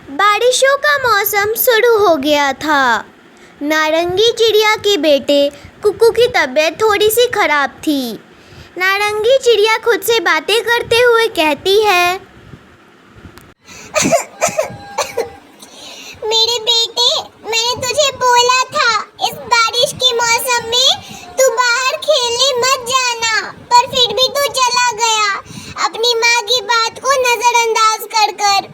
बारिशों का मौसम शुरू हो गया था। नारंगी चिड़िया के बेटे कुक्कू की तबीयत थोड़ी सी खराब थी। नारंगी चिड़िया खुद से बातें करते हुए कहती है, मेरे बेटे, मैंने तुझे बोला था इस बारिश के मौसम में तू बाहर खेलने मत जाना, पर फिर भी तू चला गया अपनी माँ की बात को नजरअंदाज कर कर।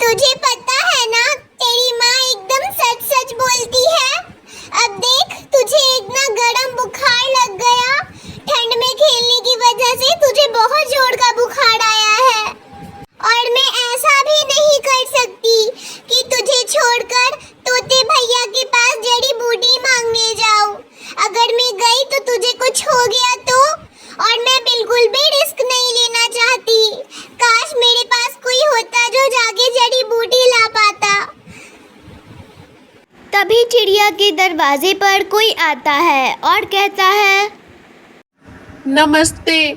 तुझे पता है ना, तेरी माँ एकदम सच सच बोलती है। अब देख, तुझे इतना गर्म बुखार लग गया। ठंड में खेलने की वजह से तुझे बहुत जोर का बुखार आया है और मैं ऐसा भी नहीं कर सकती कि तुझे छोड़कर तोते भैया के पास जड़ी बूटी मांगने जाऊं। अगर मैं गई तो तुझे कुछ हो गया तो, और मैं बिल्कुल भी रिस्क नहीं लेना चाहती। काश मेरे पास कोई होता जो जाके जड़ी बूटी ला पाता। तभी चिड़िया के दरवाजे पर कोई आता है और कहता है, नमस्ते,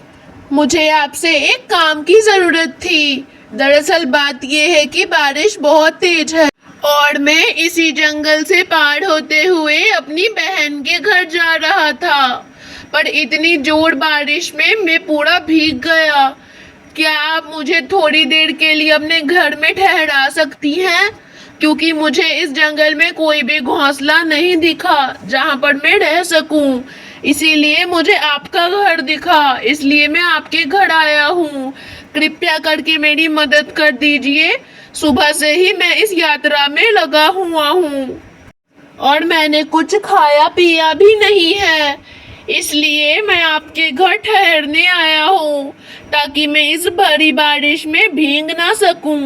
मुझे आपसे एक काम की ज़रूरत थी। दरअसल बात यह है कि बारिश बहुत तेज है और मैं इसी जंगल से पार होते हुए अपनी बहन के घर जा रहा था, पर इतनी जोर बारिश में मैं पूरा भीग गया। क्या आप मुझे थोड़ी देर के लिए अपने घर में ठहरा सकती हैं? क्योंकि मुझे इस जंगल में कोई भी घोंसला नहीं दिखा जहाँ पर मैं रह सकूं। इसीलिए मुझे आपका घर दिखा, इसलिए मैं आपके घर आया हूँ। कृपया करके मेरी मदद कर दीजिए। सुबह से ही मैं इस यात्रा में लगा हुआ हूँ और मैंने कुछ खाया पिया भी नहीं है, इसलिए मैं आपके घर ठहरने आया हूँ ताकि मैं इस भरी बारिश में भीग ना सकूं।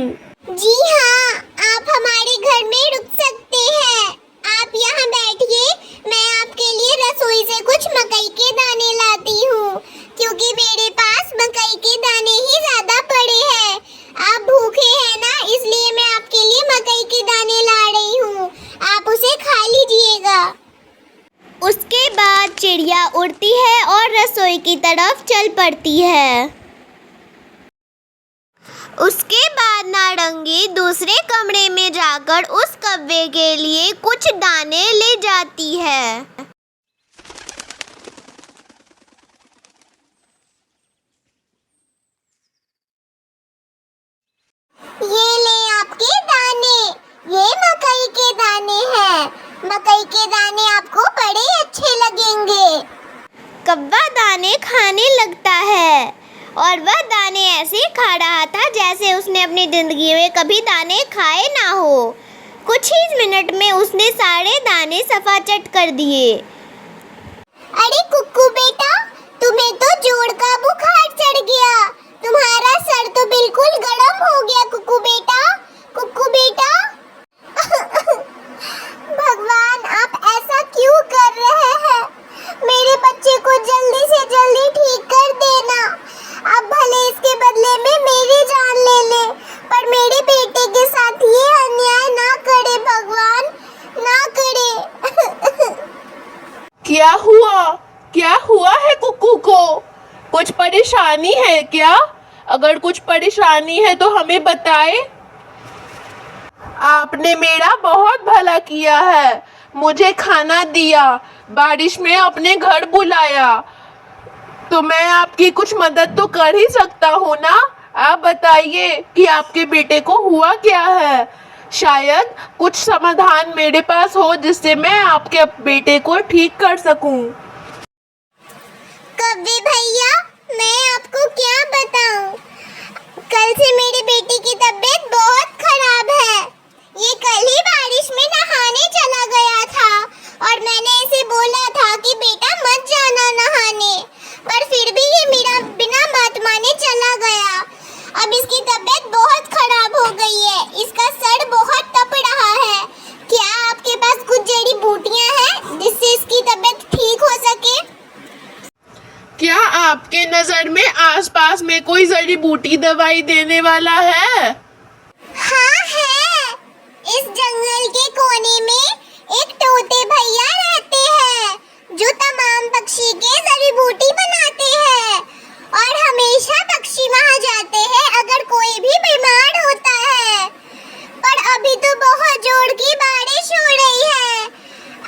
जी हाँ, आप हमारे घर में रुक सकते हैं। आप यहाँ बैठिए, मैं आपके लिए रसोई से कुछ मकई के दाने लाती हूँ, क्योंकि मेरे पास मकई के दाने ही ज्यादा पड़े हैं। आप भूखे हैं ना, इसलिए मैं आपके लिए मकई के दाने ला रही हूँ। आप उसे खा लीजिएगा। उसके बाद चिड़िया उड़ती है और रसोई की तरफ चल पड़ती है। उसके बाद नारंगी दूसरे कमरे में जाकर उस कौवे के लिए कुछ दाने ले जाती है। ये ले आपके दाने, ये मकई के दाने हैं। मकई के दाने आपको बड़े अच्छे लगेंगे। कौवा दाने खाने लगता है और वह दाने ऐसे खा रहा था जैसे उसने अपनी जिंदगी में कभी दाने खाए ना हो। कुछ ही मिनट में उसने सारे दाने सफा चट कर दिए। अरे कुक्कू बेटा, तुम्हें तो जोर का बुखार चढ़ गया। तुम्हारा सर तो बिल्कुल गर्म हो गया कुक्कू बेटा। कुक्कू बेटा भगवान, आप ऐसा क्यों कर रहे हैं? मेरे बच्चे को जल्दी से जल्दी ठीक कर देना। अब भले इसके बदले में मेरी जान ले ले, पर मेरे बेटे के साथ ये अन्याय ना करे भगवान, ना करे। क्या हुआ? क्या हुआ है कुक्कू को? कुछ परेशानी है क्या? अगर कुछ परेशानी है तो हमें बताएं। आपने मेरा बहुत भला किया है, मुझे खाना दिया, बारिश में अपने घर बुलाया, तो मैं आपकी कुछ मदद तो कर ही सकता हूँ ना। आप बताइए कि आपके बेटे को हुआ क्या है। शायद कुछ समाधान मेरे पास हो जिससे मैं आपके बेटे को ठीक कर सकूं। कौवे भैया, मैं आपको क्या बताऊं? कल से मेरे बेटे की तबीयत बहुत खराब है। ये कल ही बारिश में नहाने चला गया था और मैंने इसे बोला था कि बेटा मत जाना नहाने, पर फिर भी ये मेरा बिना बात माने चला गया। अब इसकी तबीयत बहुत खराब हो गई है, इसका सर बहुत तप रहा है। क्या आपके पास कुछ जड़ी बूटियां हैं जिससे इसकी तबीयत ठीक हो सके? क्या आपके नजर में आसपास में कोई जड़ी बूटी दवाई देने वाला है? हाँ है। इस जंगल के कोने में एक तोते भैया रहते हैं जो तमाम पक्षी के जड़ी बूटी बनाते हैं और हमेशा पक्षी वहाँ जाते हैं अगर कोई भी बीमार होता है। जोर की बारिश हो रही है।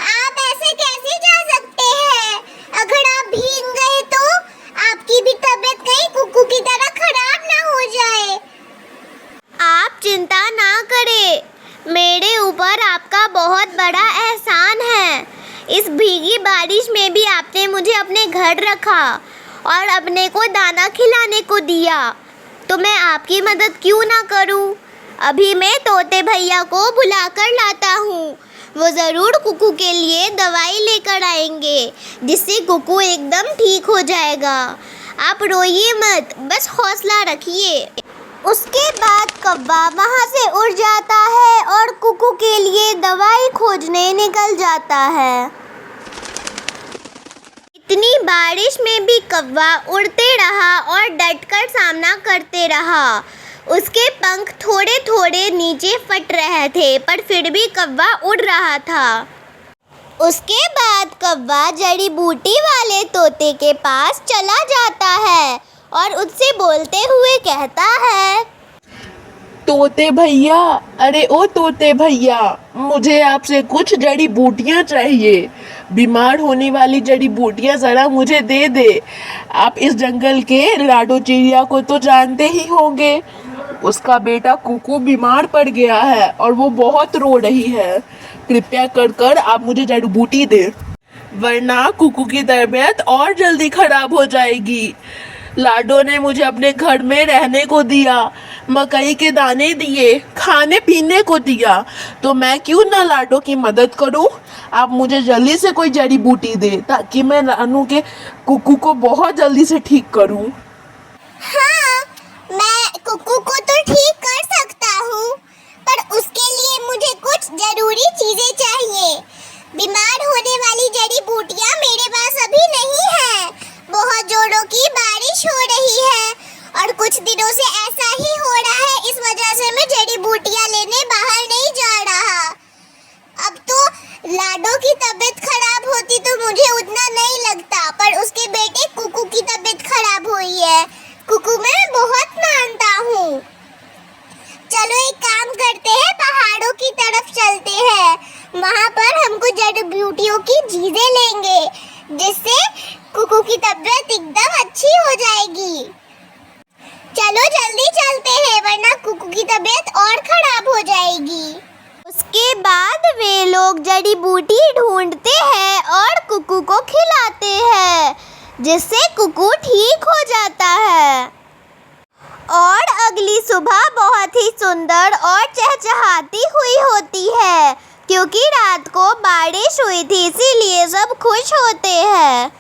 आप ऐसे कैसे जा सकते हैं? अगर आप भीग गए तो आपकी भी तबीयत कहीं कुकू की तरह खराब ना हो जाए। आप चिंता ना करें, मेरे ऊपर आपका बहुत बड़ा एहसान है। इस भीगी बारिश में भी आपने मुझे अपने घर रखा और अपने को दाना खिलाने को दिया, तो मैं आपकी मदद क्यों ना करूं? अभी मैं तोते भैया को बुलाकर लाता हूँ। वो ज़रूर कुकू के लिए दवाई लेकर आएंगे, जिससे कुकू एकदम ठीक हो जाएगा। आप रोइए मत, बस हौसला रखिए। उसके बाद कौवा वहाँ से उड़ जाता है और कुकू के लिए दवाई खोजने निकल जाता है। इतनी बारिश में भी कौवा उड़ते रहा और डटकर सामना करते रहा। उसके पंख थोड़े थोड़े नीचे फट रहे थे, पर फिर भी कौवा उड़ रहा था। उसके बाद कौवा जड़ी बूटी वाले तोते के पास चला जाता है और उससे बोलते हुए कहता है, तोते भैया, अरे ओ तोते भैया, मुझे आपसे कुछ जड़ी बूटियाँ चाहिए। बीमार होने वाली जड़ी बूटियाँ ज़रा मुझे दे दे। आप इस जंगल के लाडो चिड़िया को तो जानते ही होंगे। उसका बेटा कुकू बीमार पड़ गया है और वो बहुत रो रही है। कृपया कर आप मुझे जड़ी बूटी दें, वरना कुकू की तबीयत और जल्दी खराब हो जाएगी। लाडो ने मुझे अपने घर में रहने को दिया, मकई के दाने दिए, खाने पीने को दिया, तो मैं क्यों ना लाडो की मदद करूं। आप मुझे जल्दी से कोई जड़ी बूटी दे ताकि मैं रानू के कुकू को बहुत जल्दी से ठीक करूं। हाँ, मैं कुकू को तो ठीक कर सकता हूँ, पर उसके लिए मुझे कुछ जरूरी चीजें चाहिए। बीमार होने वाली जड़ी बूटियाँ मेरे पास अभी नहीं है। बहुत जोरों की बारिश हो रही है और कुछ दिनों से ऐसा ही हो रहा है। इस वजह से मैं जड़ी बूटियाँ लेने बाहर नहीं जा रहा। अब तो लाडो की तबीयत खराब होती तो मुझे उतना नहीं लगता, पर उसके बेटे कुकू की तबीयत खराब हुई है। कुकू मैं बहुत मानता हूँ। चलो एक काम करते हैं, पहाड़ों की तरफ चलते हैं। वहाँ पर हमको जड़ी बूटियों की चीजें लेंगे, जिससे कुकू की तबीयत एकदम अच्छी हो जाएगी। चलो जल्दी चलते हैं, वरना कुकू की तबीयत और खराब हो जाएगी। उसके बाद वे लोग जड़ी बूटी ढूंढते हैं और कुकू को खिलाते हैं, जिससे कुकू ठीक हो जाता है। और अगली सुबह बहुत ही सुंदर और चहचहाती हुई होती है, क्योंकि रात को बारिश हुई थी, इसीलिए सब खुश होते हैं।